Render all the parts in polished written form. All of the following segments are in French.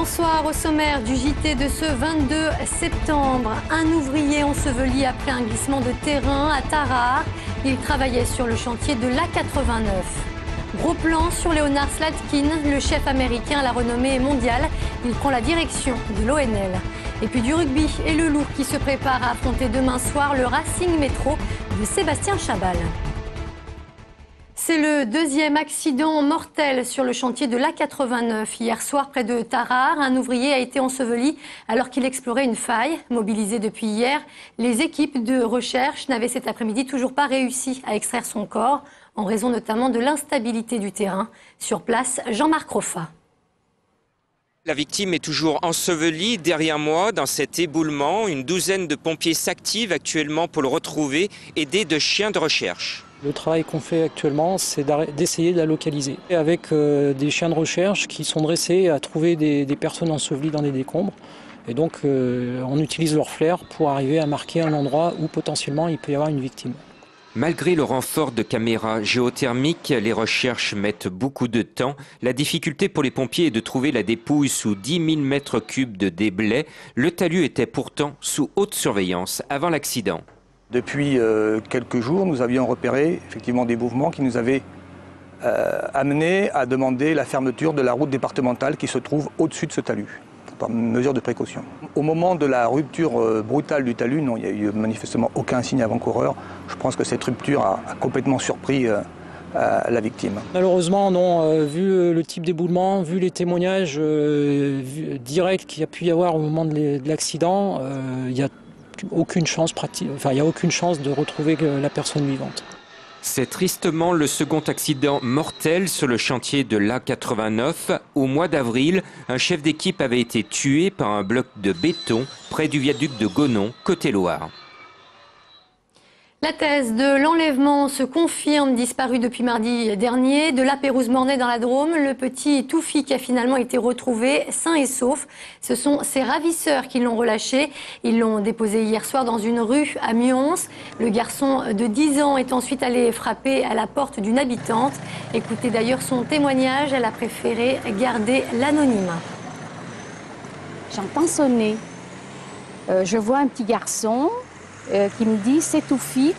Bonsoir, au sommaire du JT de ce 22 septembre. Un ouvrier enseveli après un glissement de terrain à Tarare. Il travaillait sur le chantier de l'A89. Gros plan sur Leonard Slatkin, le chef américain à la renommée mondiale. Il prend la direction de l'ONL. Et puis du rugby et le Loup qui se prépare à affronter demain soir le Racing Métro de Sébastien Chabal. C'est le deuxième accident mortel sur le chantier de l'A89. Hier soir, près de Tarare, un ouvrier a été enseveli alors qu'il explorait une faille. Mobilisé depuis hier, les équipes de recherche n'avaient cet après-midi toujours pas réussi à extraire son corps, en raison notamment de l'instabilité du terrain. Sur place, Jean-Marc Roffa. La victime est toujours ensevelie derrière moi dans cet éboulement. Une douzaine de pompiers s'activent actuellement pour le retrouver, aidés de chiens de recherche. Le travail qu'on fait actuellement, c'est d'essayer de la localiser. Avec des chiens de recherche qui sont dressés à trouver des personnes ensevelies dans des décombres. Et donc on utilise leur flair pour arriver à marquer un endroit où potentiellement il peut y avoir une victime. Malgré le renfort de caméras géothermiques, les recherches mettent beaucoup de temps. La difficulté pour les pompiers est de trouver la dépouille sous 10 000 mètres cubes de déblais. Le talus était pourtant sous haute surveillance avant l'accident. Depuis quelques jours, nous avions repéré effectivement des mouvements qui nous avaient amenés à demander la fermeture de la route départementale qui se trouve au-dessus de ce talus, par mesure de précaution. Au moment de la rupture brutale du talus, non, il n'y a eu manifestement aucun signe avant-coureur. Je pense que cette rupture a complètement surpris la victime. Malheureusement, non. Vu le type d'éboulement, vu les témoignages directs qu'il y a pu y avoir au moment de l'accident, il y a aucune chance de retrouver la personne vivante. C'est tristement le second accident mortel sur le chantier de l'A89. Au mois d'avril, un chef d'équipe avait été tué par un bloc de béton près du viaduc de Gonon, côté Loire. La thèse de l'enlèvement se confirme, disparu depuis mardi dernier, de la Pérouse-Mornay dans la Drôme. Le petit Toufik a finalement été retrouvé sain et sauf. Ce sont ses ravisseurs qui l'ont relâché. Ils l'ont déposé hier soir dans une rue à Mions. Le garçon de 10 ans est ensuite allé frapper à la porte d'une habitante. Écoutez d'ailleurs son témoignage, elle a préféré garder l'anonymat. J'entends sonner. Je vois un petit garçon qui me dit « c'est Toufik,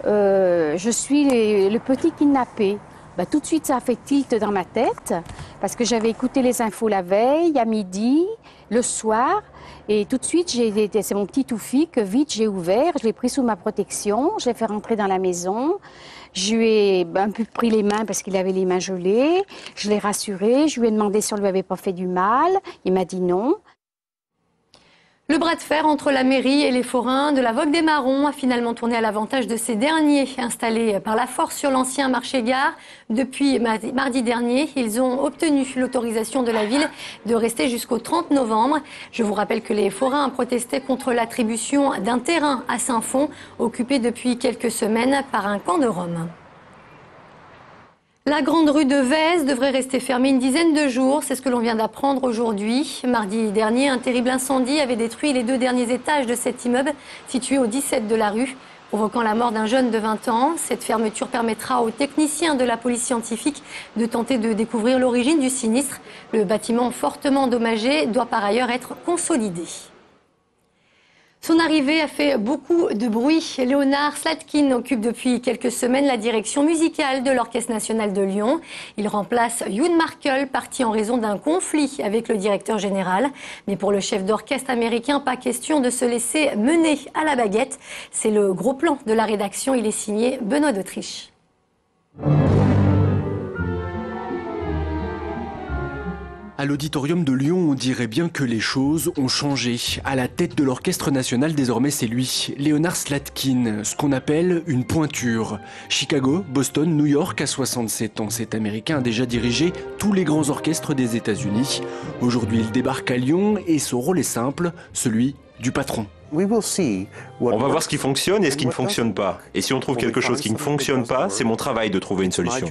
je suis le petit kidnappé ». Bah, tout de suite, ça a fait tilt dans ma tête parce que j'avais écouté les infos la veille, à midi, le soir. Et tout de suite, c'est mon petit Toufik, vite j'ai ouvert, je l'ai pris sous ma protection, je l'ai fait rentrer dans la maison. Je lui ai un peu pris les mains parce qu'il avait les mains gelées. Je l'ai rassuré, je lui ai demandé si on lui avait pas fait du mal. Il m'a dit non. Le bras de fer entre la mairie et les forains de la Vogue des Marrons a finalement tourné à l'avantage de ces derniers. Installés par la force sur l'ancien marché-gare depuis mardi dernier, ils ont obtenu l'autorisation de la ville de rester jusqu'au 30 novembre. Je vous rappelle que les forains protestaient contre l'attribution d'un terrain à Saint-Fond, occupé depuis quelques semaines par un camp de Roms. La grande rue de Vèze devrait rester fermée une dizaine de jours, c'est ce que l'on vient d'apprendre aujourd'hui. Mardi dernier, un terrible incendie avait détruit les 2 derniers étages de cet immeuble situé au 17 de la rue, provoquant la mort d'un jeune de 20 ans. Cette fermeture permettra aux techniciens de la police scientifique de tenter de découvrir l'origine du sinistre. Le bâtiment fortement endommagé doit par ailleurs être consolidé. Son arrivée a fait beaucoup de bruit. Leonard Slatkin occupe depuis quelques semaines la direction musicale de l'Orchestre national de Lyon. Il remplace Youn Markel, parti en raison d'un conflit avec le directeur général. Mais pour le chef d'orchestre américain, pas question de se laisser mener à la baguette. C'est le gros plan de la rédaction. Il est signé Benoît d'Autriche. À l'auditorium de Lyon, on dirait bien que les choses ont changé. À la tête de l'Orchestre national, désormais, c'est lui, Leonard Slatkin, ce qu'on appelle une pointure. Chicago, Boston, New York, à 67 ans, cet Américain a déjà dirigé tous les grands orchestres des États-Unis. Aujourd'hui, il débarque à Lyon et son rôle est simple, celui du patron. On va voir ce qui fonctionne et ce qui ne fonctionne pas. Et si on trouve quelque chose qui ne fonctionne pas, c'est mon travail de trouver une solution.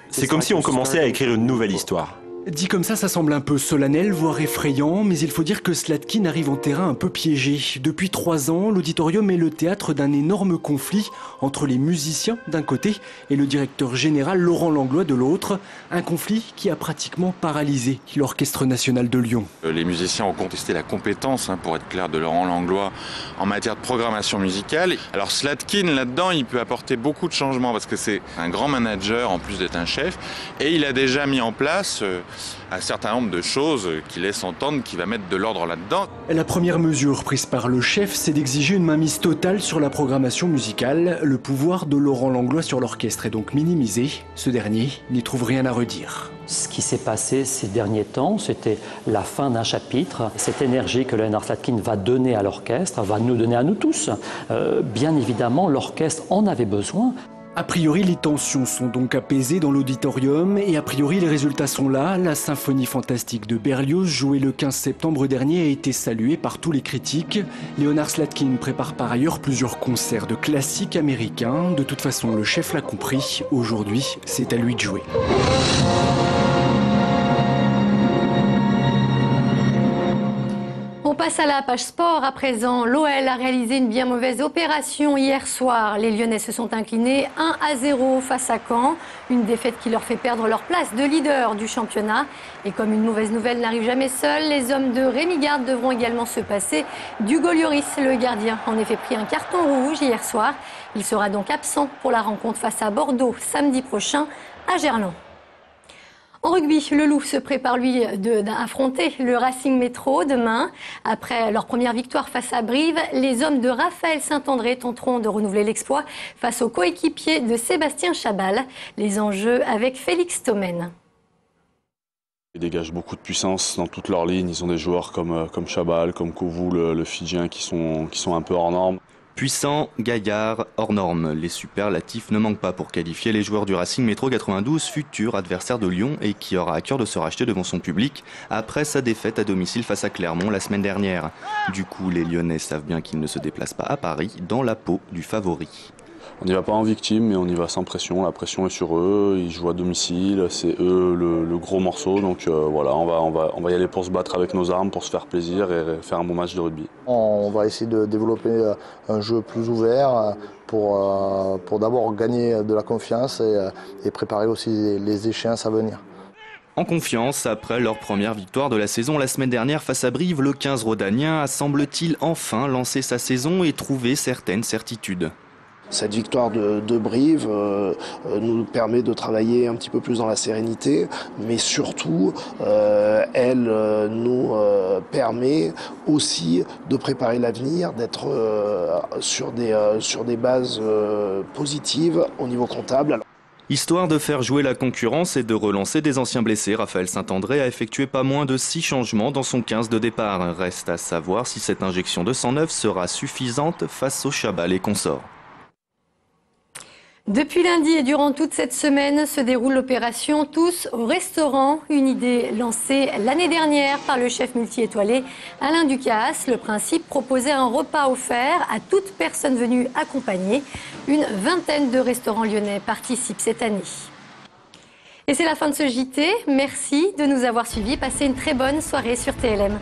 C'est comme si on commençait à écrire une nouvelle histoire. Dit comme ça semble un peu solennel, voire effrayant, mais il faut dire que Slatkin arrive en terrain un peu piégé. Depuis 3 ans, l'auditorium est le théâtre d'un énorme conflit entre les musiciens d'un côté et le directeur général Laurent Langlois de l'autre. Un conflit qui a pratiquement paralysé l'Orchestre national de Lyon. Les musiciens ont contesté la compétence, pour être clair, de Laurent Langlois en matière de programmation musicale. Alors Slatkin, là-dedans, il peut apporter beaucoup de changements parce que c'est un grand manager en plus d'être un chef. Et il a déjà mis en place un certain nombre de choses qui laissent entendre qu'il va mettre de l'ordre là-dedans. La première mesure prise par le chef, c'est d'exiger une mainmise totale sur la programmation musicale. Le pouvoir de Laurent Langlois sur l'orchestre est donc minimisé. Ce dernier n'y trouve rien à redire. Ce qui s'est passé ces derniers temps, c'était la fin d'un chapitre. Cette énergie que Leonard Slatkin va donner à l'orchestre, va nous donner à nous tous. Bien évidemment, l'orchestre en avait besoin. A priori, les tensions sont donc apaisées dans l'auditorium et a priori, les résultats sont là. La symphonie fantastique de Berlioz, jouée le 15 septembre dernier, a été saluée par tous les critiques. Leonard Slatkin prépare par ailleurs plusieurs concerts de classiques américains. De toute façon, le chef l'a compris. Aujourd'hui, c'est à lui de jouer. On passe à la page sport à présent. L'OL a réalisé une bien mauvaise opération hier soir. Les Lyonnais se sont inclinés 1-0 face à Caen. Une défaite qui leur fait perdre leur place de leader du championnat. Et comme une mauvaise nouvelle n'arrive jamais seule, les hommes de Rémi Garde devront également se passer d'Hugo Lloris. Le gardien a en effet pris un carton rouge hier soir. Il sera donc absent pour la rencontre face à Bordeaux samedi prochain à Gerland. En rugby, le Loup se prépare lui d'affronter le Racing Métro demain. Après leur première victoire face à Brive, les hommes de Raphaël Saint-André tenteront de renouveler l'exploit face aux coéquipiers de Sébastien Chabal. Les enjeux avec Félix Thomen. Ils dégagent beaucoup de puissance dans toutes leurs lignes. Ils ont des joueurs comme Chabal, comme Kouvou, le Fidjien, qui sont un peu hors norme. Puissant, gaillard, hors norme. Les superlatifs ne manquent pas pour qualifier les joueurs du Racing Métro 92, futur adversaire de Lyon et qui aura à cœur de se racheter devant son public après sa défaite à domicile face à Clermont la semaine dernière. Du coup, les Lyonnais savent bien qu'ils ne se déplacent pas à Paris dans la peau du favori. On n'y va pas en victime, mais on y va sans pression. La pression est sur eux, ils jouent à domicile, c'est eux le gros morceau. Donc voilà, on va y aller pour se battre avec nos armes, pour se faire plaisir et faire un bon match de rugby. On va essayer de développer un jeu plus ouvert pour d'abord gagner de la confiance et préparer aussi les échéances à venir. En confiance, après leur première victoire de la saison la semaine dernière face à Brive, le 15 rhodanien a semble-t-il enfin lancé sa saison et trouvé certaines certitudes. Cette victoire de Brive nous permet de travailler un petit peu plus dans la sérénité, mais surtout, elle nous permet aussi de préparer l'avenir, d'être sur des bases positives au niveau comptable. Histoire de faire jouer la concurrence et de relancer des anciens blessés, Raphaël Saint-André a effectué pas moins de 6 changements dans son 15 de départ. Reste à savoir si cette injection de sang neuf sera suffisante face au Chabal et consorts. Depuis lundi et durant toute cette semaine se déroule l'opération Tous au restaurant, une idée lancée l'année dernière par le chef multi-étoilé Alain Ducasse. Le principe, proposer un repas offert à toute personne venue accompagner. Une vingtaine de restaurants lyonnais participent cette année. Et c'est la fin de ce JT. Merci de nous avoir suivis. Passez une très bonne soirée sur TLM.